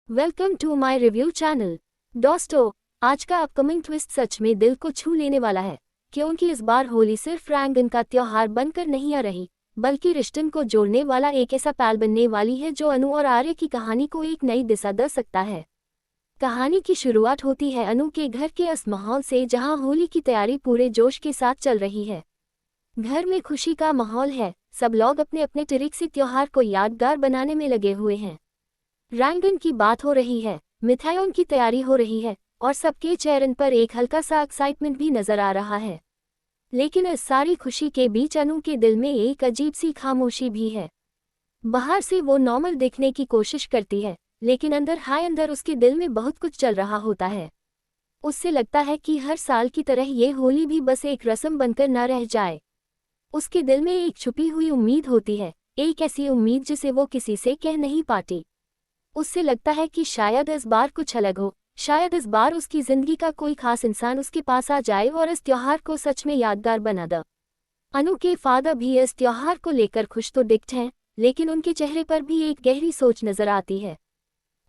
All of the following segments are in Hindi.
Welcome to my review channel. दोस्तों, आज का अपकमिंग ट्विस्ट सच में दिल को छू लेने वाला है, क्योंकि इस बार होली सिर्फ रंगन का त्योहार बनकर नहीं आ रही, बल्कि रिश्तों को जोड़ने वाला एक ऐसा पल बनने वाली है जो अनु और आर्य की कहानी को एक नई दिशा दे सकता है। कहानी की शुरुआत होती है अनु के घर के उस माहौल से जहां होली की तैयारी पूरे जोश के साथ चल रही है। घर में खुशी का माहौल है, सब लोग अपने अपने तरीके से त्योहार को यादगार बनाने में लगे हुए हैं। रंगन की बात हो रही है, मिठाइयों की तैयारी हो रही है और सबके चेहरों पर एक हल्का सा एक्साइटमेंट भी नजर आ रहा है। लेकिन इस सारी खुशी के बीच अनु के दिल में एक अजीब सी खामोशी भी है। बाहर से वो नॉर्मल दिखने की कोशिश करती है, लेकिन अंदर उसके दिल में बहुत कुछ चल रहा होता है। उससे लगता है कि हर साल की तरह ये होली भी बस एक रस्म बनकर न रह जाए। उसके दिल में एक छुपी हुई उम्मीद होती है, एक ऐसी उम्मीद जिसे वो किसी से कह नहीं पाती। उससे लगता है कि शायद इस बार कुछ अलग हो, शायद इस बार उसकी जिंदगी का कोई खास इंसान उसके पास आ जाए और इस त्योहार को सच में यादगार बना दे। अनु के फादर भी इस त्योहार को लेकर खुश तो दिखते हैं, लेकिन उनके चेहरे पर भी एक गहरी सोच नजर आती है।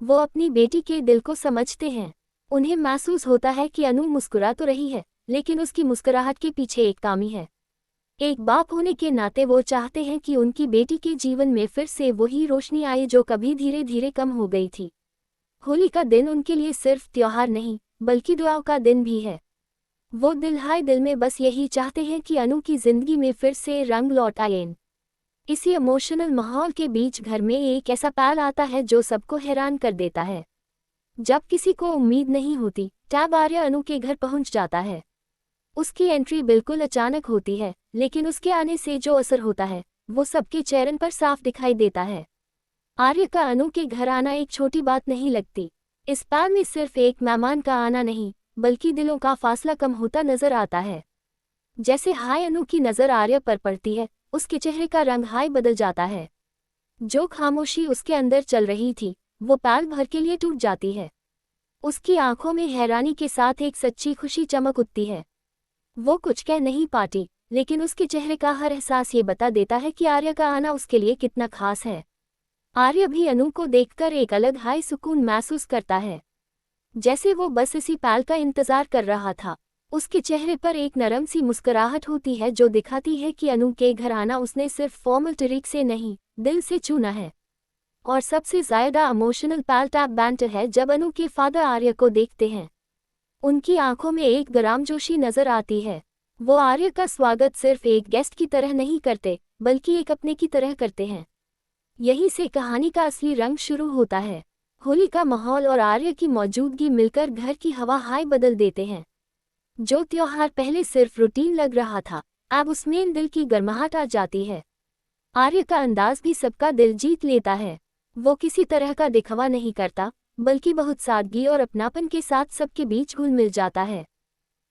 वो अपनी बेटी के दिल को समझते हैं। उन्हें महसूस होता है कि अनु मुस्कुरा तो रही है, लेकिन उसकी मुस्कुराहट के पीछे एक खामी है। एक बाप होने के नाते वो चाहते हैं कि उनकी बेटी के जीवन में फिर से वही रोशनी आए जो कभी धीरे धीरे कम हो गई थी। होली का दिन उनके लिए सिर्फ त्योहार नहीं, बल्कि दुआओं का दिन भी है। वो दिल में बस यही चाहते हैं कि अनु की जिंदगी में फिर से रंग लौट आए। इसी इमोशनल माहौल के बीच घर में एक ऐसा पल आता है जो सबको हैरान कर देता है। जब किसी को उम्मीद नहीं होती, तब आर्य अनु के घर पहुंच जाता है। उसकी एंट्री बिल्कुल अचानक होती है, लेकिन उसके आने से जो असर होता है वो सबके चेहरों पर साफ दिखाई देता है। आर्य का अनु के घर आना एक छोटी बात नहीं लगती। इस पल में सिर्फ एक मेहमान का आना नहीं, बल्कि दिलों का फासला कम होता नजर आता है। जैसे हाय अनु की नजर आर्य पर पड़ती है, उसके चेहरे का रंग हाय बदल जाता है। जो खामोशी उसके अंदर चल रही थी, वो पल भर के लिए टूट जाती है। उसकी आंखों में हैरानी के साथ एक सच्ची खुशी चमक उठती है। वो कुछ कह नहीं पाती, लेकिन उसके चेहरे का हर एहसास ये बता देता है कि आर्य का आना उसके लिए कितना खास है। आर्य भी अनु को देखकर एक अलग हाई सुकून महसूस करता है, जैसे वो बस इसी पल का इंतजार कर रहा था। उसके चेहरे पर एक नरम सी मुस्कुराहट होती है जो दिखाती है कि अनु के घर आना उसने सिर्फ फॉर्मल तरीके से नहीं, दिल से चुना है। और सबसे ज्यादा इमोशनल पल तब बनता है जब अनु के फादर आर्य को देखते हैं। उनकी आंखों में एक गर्मजोशी नजर आती है। वो आर्य का स्वागत सिर्फ एक गेस्ट की तरह नहीं करते, बल्कि एक अपने की तरह करते हैं। यहीं से कहानी का असली रंग शुरू होता है। होली का माहौल और आर्य की मौजूदगी मिलकर घर की हवा हाय बदल देते हैं। जो त्योहार पहले सिर्फ रूटीन लग रहा था, अब उसमें दिल की गर्माहट आ जाती है। आर्य का अंदाज भी सबका दिल जीत लेता है। वो किसी तरह का दिखावा नहीं करता, बल्कि बहुत सादगी और अपनापन के साथ सबके बीच घुल मिल जाता है।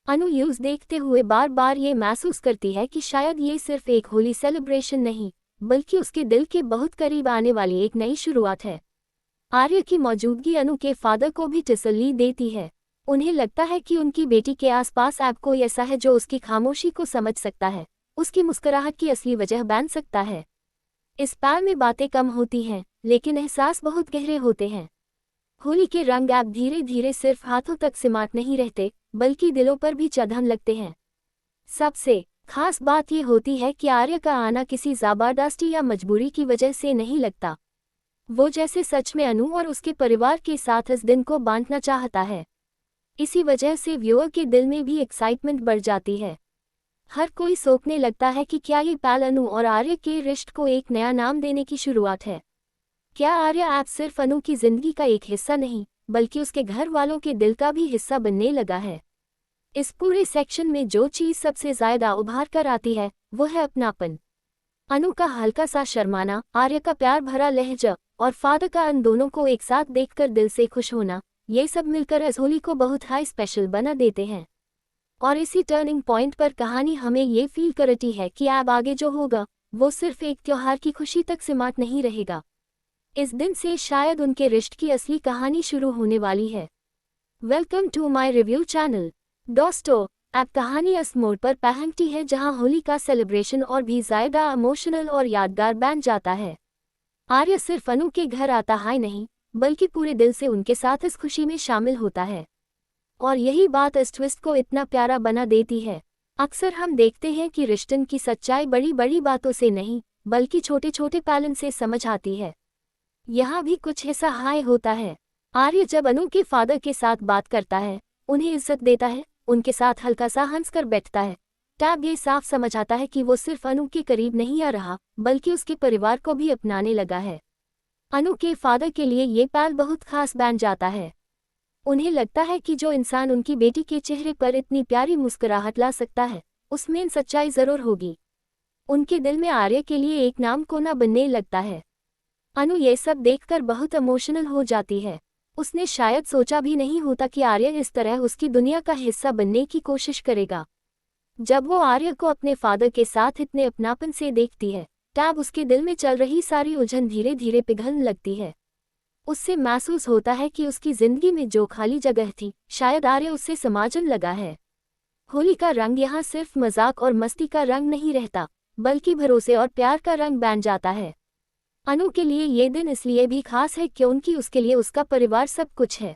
अनु यूज देखते हुए बार बार ये महसूस करती है कि शायद ये सिर्फ एक होली सेलिब्रेशन नहीं, बल्कि उसके दिल के बहुत करीब आने वाली एक नई शुरुआत है। आर्य की मौजूदगी अनु के फादर को भी तसल्ली देती है। उन्हें लगता है कि उनकी बेटी के आसपास अब कोई ऐसा है जो उसकी खामोशी को समझ सकता है, उसकी मुस्कुराहट की असली वजह बन सकता है। इस पल में बातें कम होती हैं, लेकिन एहसास बहुत गहरे होते हैं। होली के रंग अब धीरे धीरे सिर्फ हाथों तक सिमट नहीं रहते, बल्कि दिलों पर भी चढ़ने लगते हैं। सबसे खास बात यह होती है कि आर्य का आना किसी जबरदस्ती या मजबूरी की वजह से नहीं लगता। वो जैसे सच में अनु और उसके परिवार के साथ इस दिन को बांटना चाहता है। इसी वजह से व्यूअर के दिल में भी एक्साइटमेंट बढ़ जाती है। हर कोई सोचने लगता है कि क्या ये पल अनु और आर्य के रिश्ते को एक नया नाम देने की शुरुआत है। क्या आर्य अब सिर्फ अनु की जिंदगी का एक हिस्सा नहीं, बल्कि उसके घर वालों के दिल का भी हिस्सा बनने लगा है। इस पूरे सेक्शन में जो चीज सबसे ज्यादा उभार कर आती है, वो है अपनापन। अनु का हल्का सा शर्माना, आर्य का प्यार भरा लहजा और फादर का इन दोनों को एक साथ देखकर दिल से खुश होना, ये सब मिलकर इस होली को बहुत हाई स्पेशल बना देते हैं। और इसी टर्निंग पॉइंट पर कहानी हमें ये फील करती है कि अब आगे जो होगा वो सिर्फ एक त्योहार की खुशी तक सिमट नहीं रहेगा। इस दिन से शायद उनके रिश्ते की असली कहानी शुरू होने वाली है। Welcome to my review channel. दोस्तों, अब कहानी इस मोड़ पर पहुंचती है जहां होली का सेलिब्रेशन और भी ज्यादा इमोशनल और यादगार बन जाता है। आर्य सिर्फ अनु के घर आता है नहीं, बल्कि पूरे दिल से उनके साथ इस खुशी में शामिल होता है। और यही बात इस ट्विस्ट को इतना प्यारा बना देती है। अक्सर हम देखते हैं कि रिश्तों की सच्चाई बड़ी बड़ी बातों से नहीं, बल्कि छोटे छोटे पैटर्न से समझ आती है। यहाँ भी कुछ ऐसा हाय होता है। आर्य जब अनु के फादर के साथ बात करता है, उन्हें इज्जत देता है, उनके साथ हल्का सा हंसकर बैठता है, तब ये साफ समझ आता है कि वो सिर्फ अनु के करीब नहीं आ रहा, बल्कि उसके परिवार को भी अपनाने लगा है। अनु के फादर के लिए ये पल बहुत खास बन जाता है। उन्हें लगता है कि जो इंसान उनकी बेटी के चेहरे पर इतनी प्यारी मुस्कुराहट ला सकता है, उसमें सच्चाई जरूर होगी। उनके दिल में आर्य के लिए एक नाम कोना बनने लगता है। अनु ये सब देखकर बहुत इमोशनल हो जाती है। उसने शायद सोचा भी नहीं होता कि आर्य इस तरह उसकी दुनिया का हिस्सा बनने की कोशिश करेगा। जब वो आर्य को अपने फादर के साथ इतने अपनापन से देखती है, तब उसके दिल में चल रही सारी उलझन धीरे धीरे पिघलने लगती है। उससे महसूस होता है कि उसकी जिंदगी में जो खाली जगह थी, शायद आर्य उससे समाजन लगा है। होली का रंग यहाँ सिर्फ मजाक और मस्ती का रंग नहीं रहता, बल्कि भरोसे और प्यार का रंग बन जाता है। अनु के लिए ये दिन इसलिए भी खास है क्योंकि उसके लिए उसका परिवार सब कुछ है।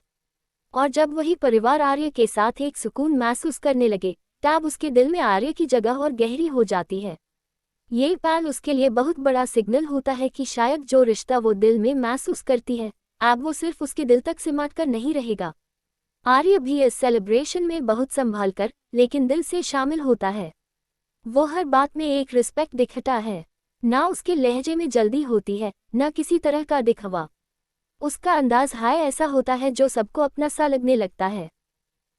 और जब वही परिवार आर्य के साथ एक सुकून महसूस करने लगे, तब उसके दिल में आर्य की जगह और गहरी हो जाती है। ये पल उसके लिए बहुत बड़ा सिग्नल होता है कि शायद जो रिश्ता वो दिल में महसूस करती है, अब वो सिर्फ उसके दिल तक सिमट कर नहीं रहेगा। आर्य भी इस सेलिब्रेशन में बहुत संभाल कर, लेकिन दिल से शामिल होता है। वो हर बात में एक रिस्पेक्ट दिखता है। ना उसके लहजे में जल्दी होती है, ना किसी तरह का दिखावा। उसका अंदाज हाय ऐसा होता है जो सबको अपना सा लगने लगता है।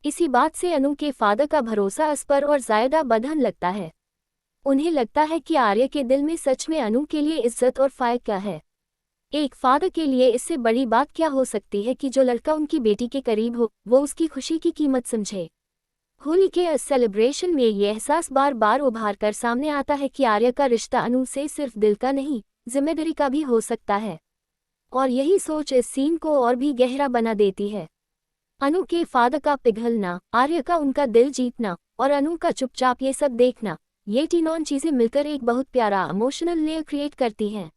इसी बात से अनु के फादर का भरोसा इस पर और ज्यादा बढ़ने लगता है। उन्हें लगता है कि आर्य के दिल में सच में अनु के लिए इज्जत और फायदा है। एक फादर के लिए इससे बड़ी बात क्या हो सकती है कि जो लड़का उनकी बेटी के करीब हो, वो उसकी खुशी की कीमत समझे। होली के इस सेलिब्रेशन में ये एहसास बार बार उभार कर सामने आता है कि आर्य का रिश्ता अनु से सिर्फ दिल का नहीं, जिम्मेदारी का भी हो सकता है। और यही सोच इस सीन को और भी गहरा बना देती है। अनु के फादर का पिघलना, आर्य का उनका दिल जीतना और अनु का चुपचाप ये सब देखना, ये तीनों चीजें मिलकर एक बहुत प्यारा इमोशनल लेयर क्रिएट करती हैं।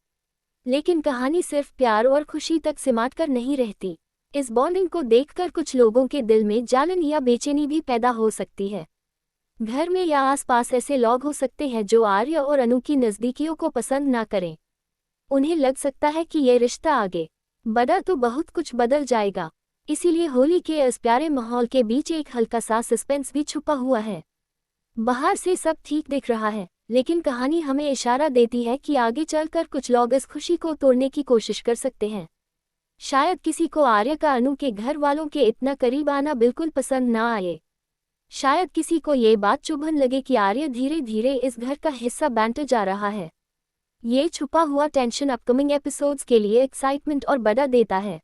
लेकिन कहानी सिर्फ प्यार और खुशी तक सिमट कर नहीं रहती। इस बॉन्डिंग को देखकर कुछ लोगों के दिल में जलन या बेचैनी भी पैदा हो सकती है। घर में या आसपास ऐसे लोग हो सकते हैं जो आर्य और अनु की नज़दीकियों को पसंद ना करें। उन्हें लग सकता है कि ये रिश्ता आगे बढ़ा तो बहुत कुछ बदल जाएगा। इसीलिए होली के इस प्यारे माहौल के बीच एक हल्का सा सस्पेंस भी छुपा हुआ है। बाहर से सब ठीक दिख रहा है, लेकिन कहानी हमें इशारा देती है कि आगे चलकर कुछ लोग इस खुशी को तोड़ने की कोशिश कर सकते हैं। शायद किसी को आर्य का अनु के घर वालों के इतना करीब आना बिल्कुल पसंद ना आए। शायद किसी को ये बात चुभन लगे कि आर्य धीरे धीरे इस घर का हिस्सा बनते जा रहा है। ये छुपा हुआ टेंशन अपकमिंग एपिसोड्स के लिए एक्साइटमेंट और बढ़ा देता है।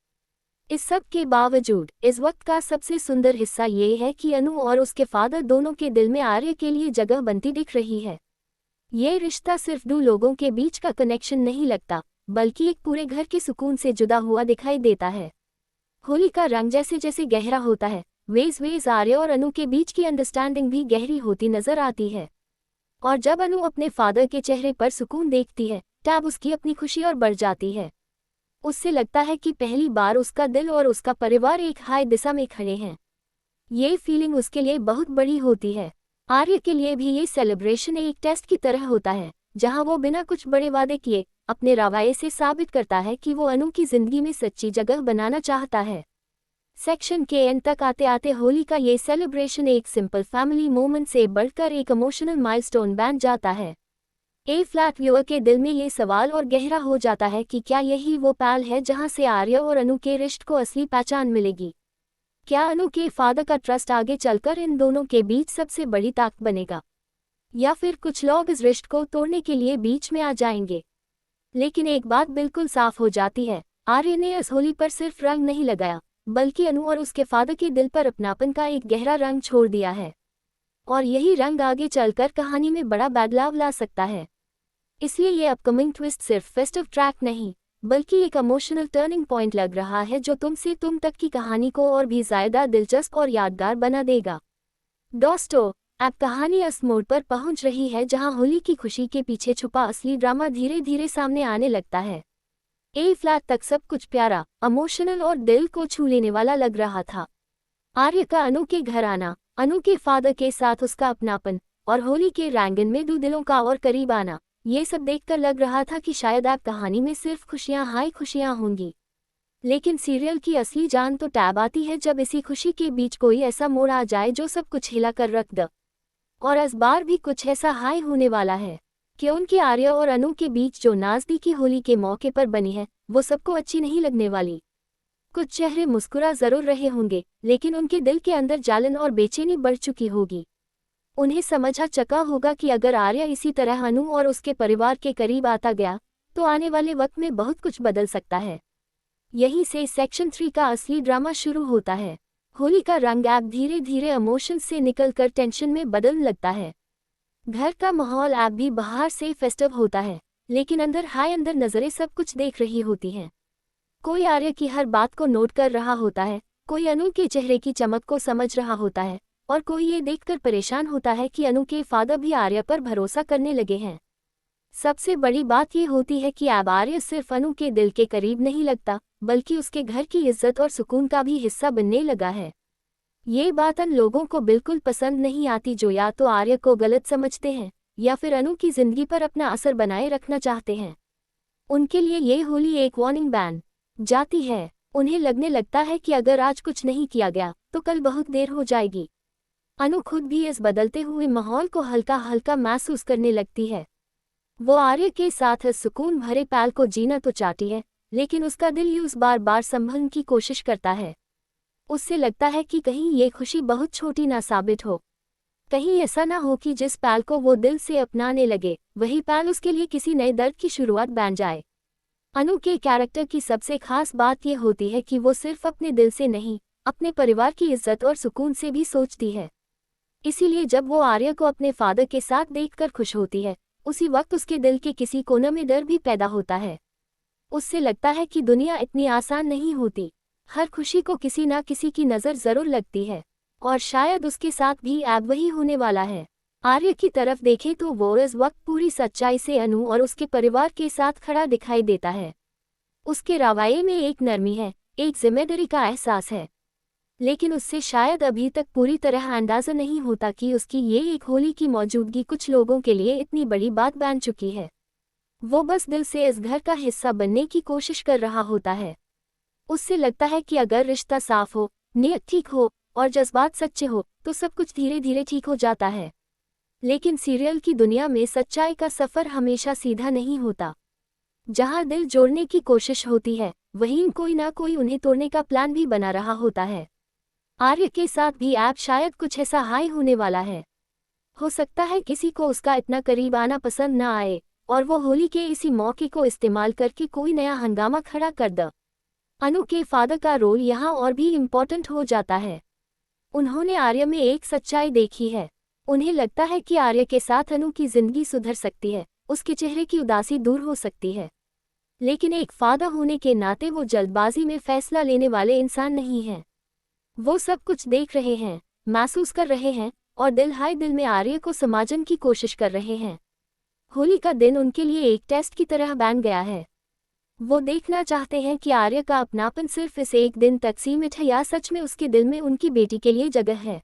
इस सब के बावजूद इस वक्त का सबसे सुंदर हिस्सा ये है कि अनु और उसके फादर दोनों के दिल में आर्य के लिए जगह बनती दिख रही है। ये रिश्ता सिर्फ दो लोगों के बीच का कनेक्शन नहीं लगता, बल्कि एक पूरे घर के सुकून से जुदा हुआ दिखाई देता है। होली का रंग जैसे जैसे गहरा होता है, वेज आर्य और अनु के बीच की अंडरस्टैंडिंग भी गहरी होती नजर आती है। और जब अनु अपने फादर के चेहरे पर सुकून देखती है, तब उसकी अपनी खुशी और बढ़ जाती है। उससे लगता है कि पहली बार उसका दिल और उसका परिवार एक हाई दिशा में खड़े हैं। ये फीलिंग उसके लिए बहुत बड़ी होती है। आर्य के लिए भी ये सेलिब्रेशन एक टेस्ट की तरह होता है, जहां वो बिना कुछ बड़े वादे किए अपने रवैये से साबित करता है कि वो अनु की जिंदगी में सच्ची जगह बनाना चाहता है। सेक्शन के एंड तक आते आते होली का ये सेलिब्रेशन एक सिंपल फैमिली मोमेंट से बढ़कर एक इमोशनल माइलस्टोन बन जाता है। ए फ्लैट व्यूअर के दिल में ये सवाल और गहरा हो जाता है कि क्या यही वो पल है जहां से आर्य और अनु के रिश्ते को असली पहचान मिलेगी। क्या अनु के फादर का ट्रस्ट आगे चलकर इन दोनों के बीच सबसे बड़ी ताकत बनेगा, या फिर कुछ लोग इस रिश्ते को तोड़ने के लिए बीच में आ जाएंगे। लेकिन एक बात बिल्कुल साफ हो जाती है, आर्य ने इस होली पर सिर्फ रंग नहीं लगाया, बल्कि अनु और उसके फादर के दिल पर अपनापन का एक गहरा रंग छोड़ दिया है। और यही रंग आगे चलकर कहानी में बड़ा बदलाव ला सकता है। इसलिए ये अपकमिंग ट्विस्ट सिर्फ फेस्टिव ट्रैक नहीं, बल्कि एक इमोशनल टर्निंग पॉइंट लग रहा है जो तुमसे तुम तक की कहानी को और भी ज्यादा दिलचस्प और यादगार बना देगा। दोस्तों, अब कहानी इस मोड़ पर पहुंच रही है जहां होली की खुशी के पीछे छुपा असली ड्रामा धीरे धीरे सामने आने लगता है। ए फ्लैट तक सब कुछ प्यारा, इमोशनल और दिल को छू लेने वाला लग रहा था। आर्य का अनु के घर आना, अनु के फादर के साथ उसका अपनापन और होली के रैंगन में दो दिलों का और करीब आना, ये सब देखकर लग रहा था कि शायद आप कहानी में सिर्फ खुशियां हाई खुशियां होंगी। लेकिन सीरियल की असली जान तो टैब आती है जब इसी खुशी के बीच कोई ऐसा मोड़ आ जाए जो सब कुछ हिला कर रख दे। और इस बार भी कुछ ऐसा हाई होने वाला है कि उनके आर्य और अनु के बीच जो नज़दीकी होली के मौके पर बनी है वो सबको अच्छी नहीं लगने वाली। कुछ चेहरे मुस्कुरा जरूर रहे होंगे, लेकिन उनके दिल के अंदर जलन और बेचैनी बढ़ चुकी होगी। उन्हें समझा चका होगा कि अगर आर्य इसी तरह अनु और उसके परिवार के करीब आता गया तो आने वाले वक्त में बहुत कुछ बदल सकता है। यहीं से सेक्शन 3 का असली ड्रामा शुरू होता है। होली का रंग ऐप धीरे धीरे इमोशन से निकलकर टेंशन में बदलने लगता है। घर का माहौल ऐप भी बाहर से फेस्टिव होता है, लेकिन अंदर नजरें सब कुछ देख रही होती हैं। कोई आर्य की हर बात को नोट कर रहा होता है, कोई अनु के चेहरे की चमक को समझ रहा होता है और कोई ये देखकर परेशान होता है कि अनु के फादर भी आर्य पर भरोसा करने लगे हैं। सबसे बड़ी बात ये होती है कि अब आर्य सिर्फ अनु के दिल के करीब नहीं लगता, बल्कि उसके घर की इज्जत और सुकून का भी हिस्सा बनने लगा है। ये बात उन लोगों को बिल्कुल पसंद नहीं आती जो या तो आर्य को गलत समझते हैं या फिर अनु की जिंदगी पर अपना असर बनाए रखना चाहते हैं। उनके लिए ये होली एक वार्निंग बन जाती है। उन्हें लगने लगता है कि अगर आज कुछ नहीं किया गया तो कल बहुत देर हो जाएगी। अनु खुद भी इस बदलते हुए माहौल को हल्का हल्का महसूस करने लगती है। वो आर्य के साथ इस सुकून भरे पल को जीना तो चाहती है, लेकिन उसका दिल यूं बार बार संभलने की कोशिश करता है। उससे लगता है कि कहीं ये खुशी बहुत छोटी ना साबित हो, कहीं ऐसा ना हो कि जिस पल को वो दिल से अपनाने लगे वही पल उसके लिए किसी नए दर्द की शुरुआत बन जाए। अनु के कैरेक्टर की सबसे खास बात ये होती है कि वो सिर्फ अपने दिल से नहीं, अपने परिवार की इज्जत और सुकून से भी सोचती है। इसीलिए जब वो आर्य को अपने फादर के साथ देखकर खुश होती है, उसी वक्त उसके दिल के किसी कोने में डर भी पैदा होता है। उससे लगता है कि दुनिया इतनी आसान नहीं होती, हर खुशी को किसी ना किसी की नज़र ज़रूर लगती है, और शायद उसके साथ भी अब वही होने वाला है। आर्य की तरफ देखें तो वो इस वक्त पूरी सच्चाई से अनु और उसके परिवार के साथ खड़ा दिखाई देता है। उसके रवैये में एक नरमी है, एक जिम्मेदारी का एहसास है, लेकिन उससे शायद अभी तक पूरी तरह अंदाज़ा नहीं होता कि उसकी ये एक होली की मौजूदगी कुछ लोगों के लिए इतनी बड़ी बात बन चुकी है। वो बस दिल से इस घर का हिस्सा बनने की कोशिश कर रहा होता है। उससे लगता है कि अगर रिश्ता साफ हो, नीयत ठीक हो और जज्बात सच्चे हो तो सब कुछ धीरे धीरे ठीक हो जाता है। लेकिन सीरियल की दुनिया में सच्चाई का सफ़र हमेशा सीधा नहीं होता। जहाँ दिल जोड़ने की कोशिश होती है, वहीं कोई ना कोई उन्हें तोड़ने का प्लान भी बना रहा होता है। आर्य के साथ भी अब शायद कुछ ऐसा हाई होने वाला है। हो सकता है किसी को उसका इतना करीब आना पसंद न आए और वो होली के इसी मौके को इस्तेमाल करके कोई नया हंगामा खड़ा कर दे। अनु के फादर का रोल यहाँ और भी इम्पोर्टेंट हो जाता है। उन्होंने आर्य में एक सच्चाई देखी है। उन्हें लगता है कि आर्य के साथ अनु की जिंदगी सुधर सकती है, उसके चेहरे की उदासी दूर हो सकती है। लेकिन एक फादर होने के नाते वो जल्दबाजी में फैसला लेने वाले इंसान नहीं हैं। वो सब कुछ देख रहे हैं, महसूस कर रहे हैं और दिल हाय दिल में आर्य को समझने की कोशिश कर रहे हैं। होली का दिन उनके लिए एक टेस्ट की तरह बन गया है। वो देखना चाहते हैं कि आर्य का अपनापन सिर्फ इस एक दिन तक सीमित है या सच में उसके दिल में उनकी बेटी के लिए जगह है।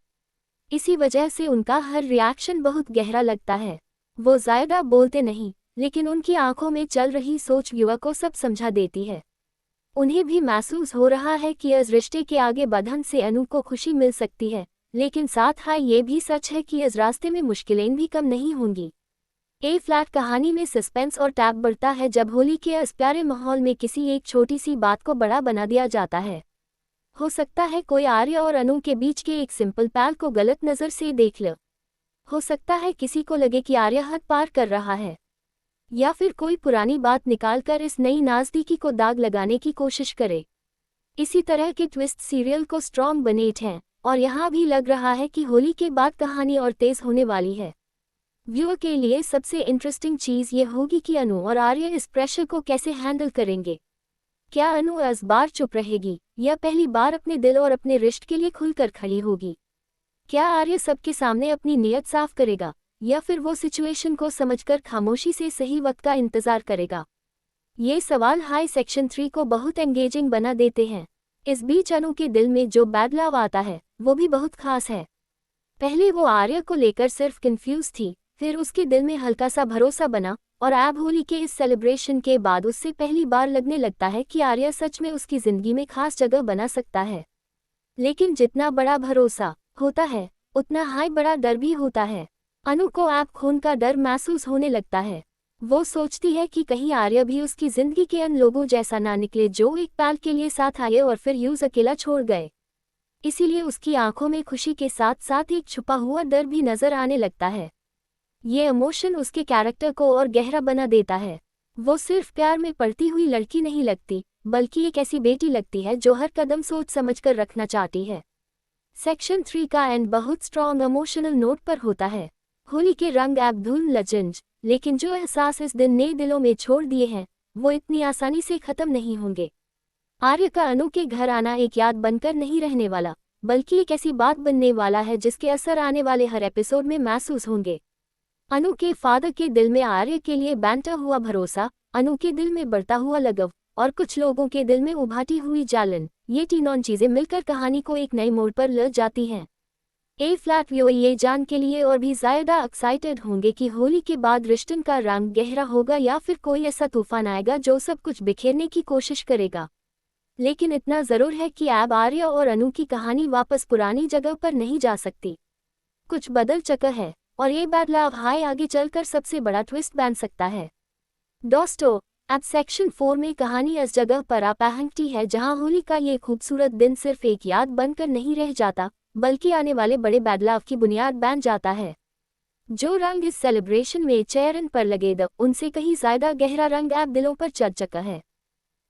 इसी वजह से उनका हर रिएक्शन बहुत गहरा लगता है। वो ज़्यादा बोलते नहीं, लेकिन उनकी आंखों में चल रही सोच युवक को सब समझा देती है। उन्हें भी महसूस हो रहा है कि इस रिश्ते के आगे बढ़ने से अनु को खुशी मिल सकती है, लेकिन साथ ही ये भी सच है कि इस रास्ते में मुश्किलें भी कम नहीं होंगी। ए फ्लैट कहानी में सस्पेंस और टैब बढ़ता है जब होली के इस प्यारे माहौल में किसी एक छोटी सी बात को बड़ा बना दिया जाता है। हो सकता है कोई आर्य और अनु के बीच के एक सिंपल पल को गलत नज़र से देख ले। हो सकता है किसी को लगे कि आर्य हद पार कर रहा है, या फिर कोई पुरानी बात निकालकर इस नई नज़दीकी को दाग लगाने की कोशिश करे। इसी तरह के ट्विस्ट सीरियल को स्ट्रॉन्ग बनेट हैं और यहाँ भी लग रहा है कि होली के बाद कहानी और तेज होने वाली है। व्यूअर के लिए सबसे इंटरेस्टिंग चीज़ ये होगी कि अनु और आर्य इस प्रेशर को कैसे हैंडल करेंगे। क्या अनु इस बार चुप रहेगी या पहली बार अपने दिल और अपने रिश्ते के लिए खुलकर खड़ी होगी? क्या आर्य सबके सामने अपनी नीयत साफ करेगा या फिर वो सिचुएशन को समझकर खामोशी से सही वक्त का इंतजार करेगा? ये सवाल हाई सेक्शन 3 को बहुत एंगेजिंग बना देते हैं। इस बीच अनु के दिल में जो बदलाव आता है वो भी बहुत खास है। पहले वो आर्य को लेकर सिर्फ कंफ्यूज थी, फिर उसके दिल में हल्का सा भरोसा बना और अब होली के इस सेलिब्रेशन के बाद उससे पहली बार लगने लगता है कि आर्य सच में उसकी जिंदगी में खास जगह बना सकता है। लेकिन जितना बड़ा भरोसा होता है उतना हाई बड़ा डर भी होता है। अनु को अब खून का डर महसूस होने लगता है। वो सोचती है कि कहीं आर्य भी उसकी जिंदगी के अन्य लोगों जैसा ना निकले जो एक पल के लिए साथ आए और फिर यूं अकेला छोड़ गए। इसीलिए उसकी आंखों में खुशी के साथ साथ एक छुपा हुआ डर भी नजर आने लगता है। ये इमोशन उसके कैरेक्टर को और गहरा बना देता है। वो सिर्फ प्यार में पड़ती हुई लड़की नहीं लगती, बल्कि एक ऐसी बेटी लगती है जो हर कदम सोच समझकर रखना चाहती है। सेक्शन 3 का एंड बहुत स्ट्रॉन्ग इमोशनल नोट पर होता है। होली के रंग अब धुन लजंज, लेकिन जो एहसास इस दिन नए दिलों में छोड़ दिए हैं वो इतनी आसानी से खत्म नहीं होंगे। आर्य का अनु के घर आना एक याद बनकर नहीं रहने वाला, बल्कि एक ऐसी बात बनने वाला है जिसके असर आने वाले हर एपिसोड में महसूस होंगे। अनु के फादर के दिल में आर्य के लिए बांटा हुआ भरोसा, अनु के दिल में बढ़ता हुआ लगाव और कुछ लोगों के दिल में उभाटी हुई जलन, ये तीनों चीजें मिलकर कहानी को एक नए मोड़ पर ले जाती हैं। ए फ्लैट व्यू ये जान के लिए और भी ज्यादा एक्साइटेड होंगे कि होली के बाद रिश्तों का रंग गहरा होगा या फिर कोई ऐसा तूफान आएगा जो सब कुछ बिखेरने की कोशिश करेगा। लेकिन इतना जरूर है कि अब आर्य और अनु की कहानी वापस पुरानी जगह पर नहीं जा सकती। कुछ बदल चुका है और ये बदलाव हाई आगे चलकर सबसे बड़ा ट्विस्ट बन सकता है। दोस्तों, अब सेक्शन 4 में कहानी इस जगह पर आ पहुंचती है जहां होली का ये खूबसूरत दिन सिर्फ एक याद बनकर नहीं रह जाता, बल्कि आने वाले बड़े बदलाव की बुनियाद बन जाता है। जो रंग इस सेलिब्रेशन में चेहरे पर लगे थे उनसे कहीं ज्यादा गहरा रंग अब दिलों पर चढ़ चुका है।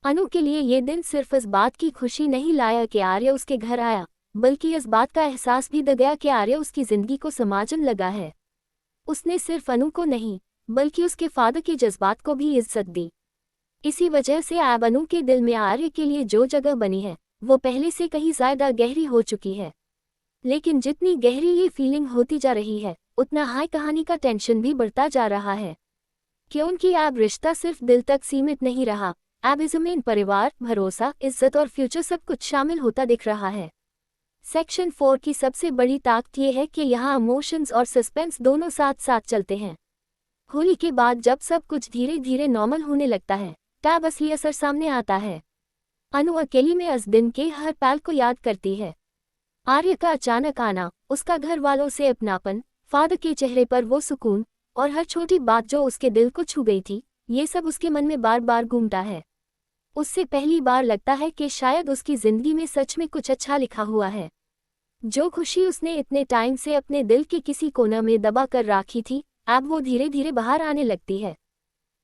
अनु के लिए ये दिन सिर्फ इस बात की खुशी नहीं लाया कि आर्य उसके घर आया, बल्कि इस बात का एहसास भी द गया कि आर्य उसकी जिंदगी को समझने लगा है। उसने सिर्फ अनु को नहीं, बल्कि उसके फादर के जज्बात को भी इज्जत दी। इसी वजह से अब अनु के दिल में आर्य के लिए जो जगह बनी है वो पहले से कहीं ज्यादा गहरी हो चुकी है। लेकिन जितनी गहरी ये फीलिंग होती जा रही है उतना हाई कहानी का टेंशन भी बढ़ता जा रहा है, क्योंकि अब रिश्ता सिर्फ दिल तक सीमित नहीं रहा, अब इसमें परिवार, भरोसा, इज्जत और फ्यूचर सब कुछ शामिल होता दिख रहा है। सेक्शन 4 की सबसे बड़ी ताकत ये है कि यहाँ इमोशंस और सस्पेंस दोनों साथ साथ चलते हैं। होली के बाद जब सब कुछ धीरे धीरे नॉर्मल होने लगता है तब असली असर सामने आता है। अनु अकेली में इस दिन के हर पल को याद करती है। आर्य का अचानक आना, उसका घर वालों से अपनापन, फादर के चेहरे पर वो सुकून और हर छोटी बात जो उसके दिल को छू गई थी, ये सब उसके मन में बार बार घूमता है। उससे पहली बार लगता है कि शायद उसकी जिंदगी में सच में कुछ अच्छा लिखा हुआ है। जो खुशी उसने इतने टाइम से अपने दिल के किसी कोने में दबा कर रखी थी अब वो धीरे धीरे बाहर आने लगती है।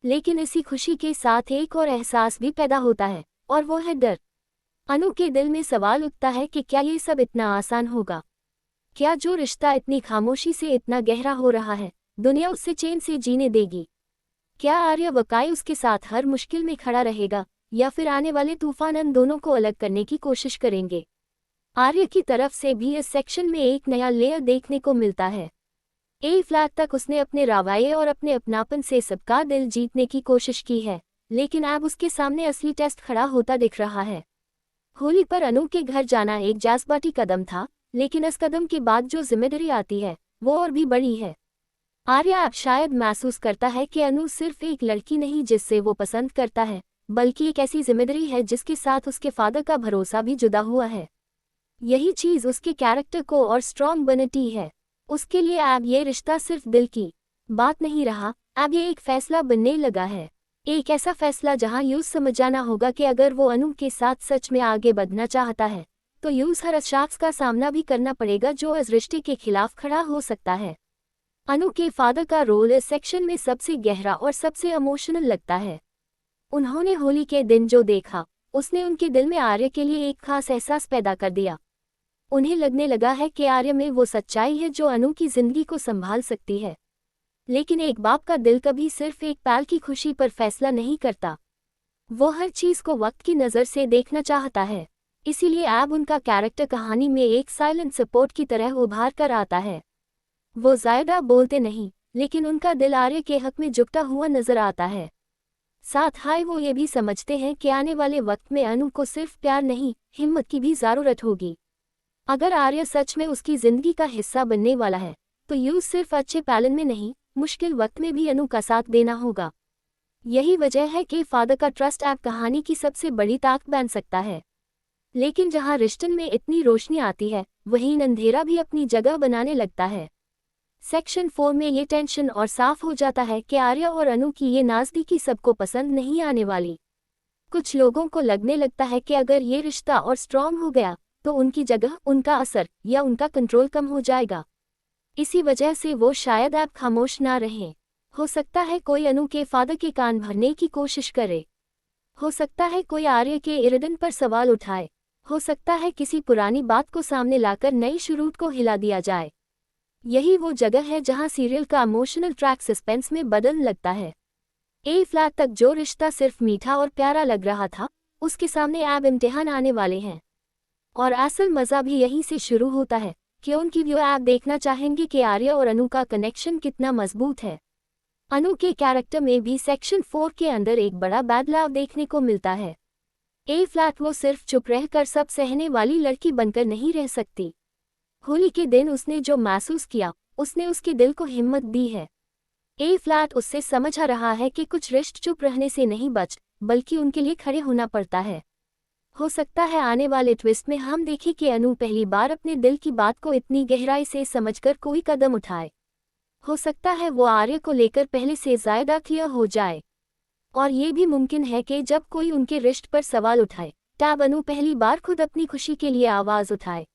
लेकिन इसी खुशी के साथ एक और एहसास भी पैदा होता है और वो है डर। अनु के दिल में सवाल उठता है कि क्या ये सब इतना आसान होगा? क्या जो रिश्ता इतनी खामोशी से इतना गहरा हो रहा है दुनिया उससे चैन से जीने देगी? क्या आर्य वाकई उसके साथ हर मुश्किल में खड़ा रहेगा या फिर आने वाले तूफान इन दोनों को अलग करने की कोशिश करेंगे? आर्य की तरफ से भी इस सेक्शन में एक नया लेयर देखने को मिलता है। ए फ्लैग तक उसने अपने रवैये और अपने अपनापन से सबका दिल जीतने की कोशिश की है, लेकिन अब उसके सामने असली टेस्ट खड़ा होता दिख रहा है। होली पर अनु के घर जाना एक जज्बाती कदम था, लेकिन इस कदम के बाद जो जिम्मेदारी आती है वो और भी बड़ी है। आर्य अब शायद महसूस करता है कि अनु सिर्फ एक लड़की नहीं जिससे वो पसंद करता है, बल्कि एक ऐसी जिम्मेदारी है जिसके साथ उसके फादर का भरोसा भी जुड़ा हुआ है। यही चीज उसके कैरेक्टर को और स्ट्रॉन्ग बनाती है। उसके लिए अब ये रिश्ता सिर्फ दिल की बात नहीं रहा, अब ये एक फैसला बनने लगा है। एक ऐसा फैसला जहां यूज समझ जाना होगा कि अगर वो अनु के साथ सच में आगे बढ़ना चाहता है तो यूज हर शख्स का सामना भी करना पड़ेगा जो इस रिश्ते के खिलाफ खड़ा हो सकता है। अनु के फादर का रोल इस सेक्शन में सबसे गहरा और सबसे इमोशनल लगता है। उन्होंने होली के दिन जो देखा उसने उनके दिल में आर्य के लिए एक खास एहसास पैदा कर दिया। उन्हें लगने लगा है कि आर्य में वो सच्चाई है जो अनु की जिंदगी को संभाल सकती है। लेकिन एक बाप का दिल कभी सिर्फ एक पल की खुशी पर फैसला नहीं करता, वो हर चीज को वक्त की नज़र से देखना चाहता है। इसीलिए अब उनका कैरेक्टर कहानी में एक साइलेंट सपोर्ट की तरह उभार कर आता है। वो ज्यादा बोलते नहीं, लेकिन उनका दिल आर्य के हक में झुकता हुआ नजर आता है। साथ हाय वो ये भी समझते हैं कि आने वाले वक्त में अनु को सिर्फ प्यार नहीं, हिम्मत की भी ज़रूरत होगी। अगर आर्य सच में उसकी जिंदगी का हिस्सा बनने वाला है तो यूज सिर्फ अच्छे पालन में नहीं, मुश्किल वक्त में भी अनु का साथ देना होगा। यही वजह है कि फादर का ट्रस्ट ऐप कहानी की सबसे बड़ी ताकत बन सकता है। लेकिन जहां रिश्तों में इतनी रोशनी आती है वहीं अंधेरा भी अपनी जगह बनाने लगता है। सेक्शन 4 में ये टेंशन और साफ हो जाता है कि आर्या और अनु की ये नज़दीकी सबको पसंद नहीं आने वाली। कुछ लोगों को लगने लगता है कि अगर ये रिश्ता और स्ट्रॉन्ग हो गया तो उनकी जगह, उनका असर या उनका कंट्रोल कम हो जाएगा। इसी वजह से वो शायद आप खामोश ना रहें। हो सकता है कोई अनु के फादर के कान भरने की कोशिश करे, हो सकता है कोई आर्य के इरादों पर सवाल उठाए, हो सकता है किसी पुरानी बात को सामने लाकर नई शुरू को हिला दिया जाए। यही वो जगह है जहां सीरियल का इमोशनल ट्रैक सस्पेंस में बदलने लगता है। ए फ्लैग तक जो रिश्ता सिर्फ मीठा और प्यारा लग रहा था, उसके सामने अब इम्तिहान आने वाले हैं। और असल मज़ा भी यहीं से शुरू होता है कि उनकी व्यू आप देखना चाहेंगे कि आर्य और अनु का कनेक्शन कितना मजबूत है। अनु के कैरेक्टर में भी सेक्शन 4 के अंदर एक बड़ा बदलाव देखने को मिलता है। ए फ्लैट वो सिर्फ चुप रहकर सब सहने वाली लड़की बनकर नहीं रह सकती। होली के दिन उसने जो महसूस किया, उसने उसके दिल को हिम्मत दी है। ए फ्लैट उससे समझ आ रहा है कि कुछ रिश्ते चुप रहने से नहीं बल्कि उनके लिए खड़े होना पड़ता है। हो सकता है आने वाले ट्विस्ट में हम देखें कि अनु पहली बार अपने दिल की बात को इतनी गहराई से समझकर कोई कदम उठाए। हो सकता है वो आर्य को लेकर पहले से ज़्यादा क्लियर हो जाए। और ये भी मुमकिन है कि जब कोई उनके रिश्ते पर सवाल उठाए तब अनु पहली बार खुद अपनी खुशी के लिए आवाज़ उठाए।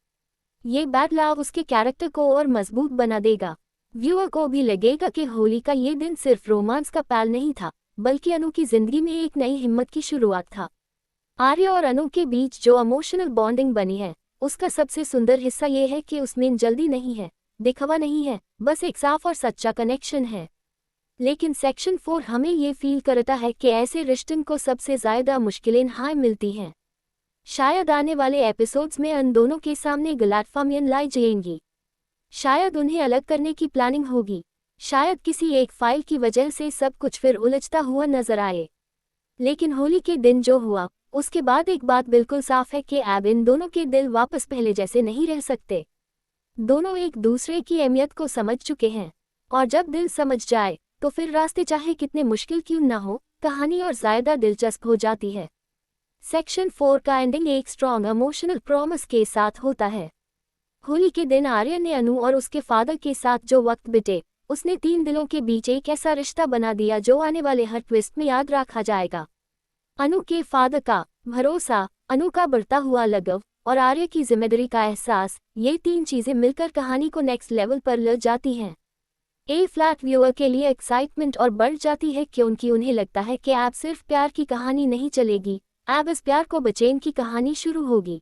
ये बदलाव उसके कैरेक्टर को और मजबूत बना देगा। व्यूअर को भी लगेगा कि होली का ये दिन सिर्फ रोमांस का पल नहीं था, बल्कि अनु की जिंदगी में एक नई हिम्मत की शुरुआत था। आर्य और अनु के बीच जो इमोशनल बॉन्डिंग बनी है, उसका सबसे सुंदर हिस्सा ये है कि उसमें जल्दी नहीं है, दिखावा नहीं है, बस एक साफ और सच्चा कनेक्शन है। लेकिन सेक्शन 4 हमें ये फील करता है कि ऐसे रिश्तों को सबसे ज़्यादा मुश्किलें हाय मिलती हैं। शायद आने वाले एपिसोड्स में उन दोनों के सामने गलतफहमियां लाई जाएंगी, शायद उन्हें अलग करने की प्लानिंग होगी, शायद किसी एक फाइल की वजह से सब कुछ फिर उलझता हुआ नजर आए। लेकिन होली के दिन जो हुआ, उसके बाद एक बात बिल्कुल साफ है कि अब इन दोनों के दिल वापस पहले जैसे नहीं रह सकते। दोनों एक दूसरे की अहमियत को समझ चुके हैं, और जब दिल समझ जाए तो फिर रास्ते चाहे कितने मुश्किल क्यों ना हो, कहानी और ज़्यादा दिलचस्प हो जाती है। सेक्शन 4 का एंडिंग एक स्ट्रॉन्ग इमोशनल प्रॉमिस के साथ होता है। होली के दिन आर्य ने अनु और उसके फादर के साथ जो वक्त बिते, उसने 3 दिलों के बीच एक ऐसा रिश्ता बना दिया जो आने वाले हर ट्विस्ट में याद रखा जाएगा। अनु के फादर का भरोसा, अनु का बढ़ता हुआ लगाव और आर्य की जिम्मेदारी का एहसास, ये 3 चीजें मिलकर कहानी को नेक्स्ट लेवल पर ले जाती हैं। ए फ्लैट व्यूअर के लिए एक्साइटमेंट और बढ़ जाती है क्योंकि उन्हें लगता है कि अब सिर्फ प्यार की कहानी नहीं चलेगी, अब इस प्यार को बचैन की कहानी शुरू होगी।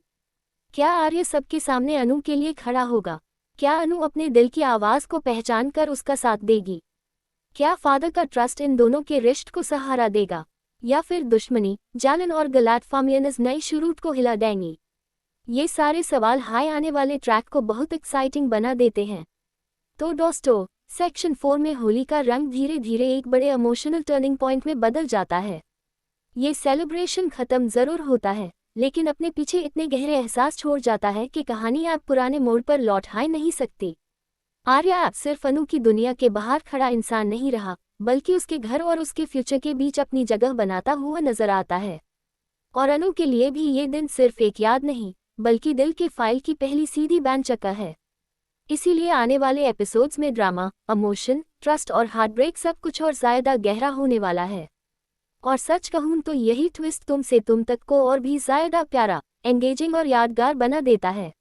क्या आर्य सबके सामने अनु के लिए खड़ा होगा? क्या अनु अपने दिल की आवाज़ को पहचान कर उसका साथ देगी? क्या फादर का ट्रस्ट इन दोनों के रिश्ते को सहारा देगा, या फिर दुश्मनी, जलन और गलतफहमियां इस नई शुरू को हिला देंगी? ये सारे सवाल हाई आने वाले ट्रैक को बहुत एक्साइटिंग बना देते हैं। तो दोस्तों, सेक्शन 4 में होली का रंग धीरे धीरे एक बड़े इमोशनल टर्निंग पॉइंट में बदल जाता है। ये सेलिब्रेशन खत्म जरूर होता है, लेकिन अपने पीछे इतने गहरे एहसास छोड़ जाता है कि कहानी आप पुराने मोड़ पर लौट आ नहीं सकती। आर्य अब सिर्फ अनु की दुनिया के बाहर खड़ा इंसान नहीं रहा, बल्कि उसके घर और उसके फ्यूचर के बीच अपनी जगह बनाता हुआ नजर आता है। और अनु के लिए भी ये दिन सिर्फ एक याद नहीं, बल्कि दिल के फाइल की पहली सीधी बन चुका है। इसीलिए आने वाले एपिसोड्स में ड्रामा, इमोशन, ट्रस्ट और हार्ट ब्रेक सब कुछ और ज़्यादा गहरा होने वाला है। और सच कहूं तो यही ट्विस्ट तुम से तुम तक को और भी ज़्यादा प्यारा, एंगेजिंग और यादगार बना देता है।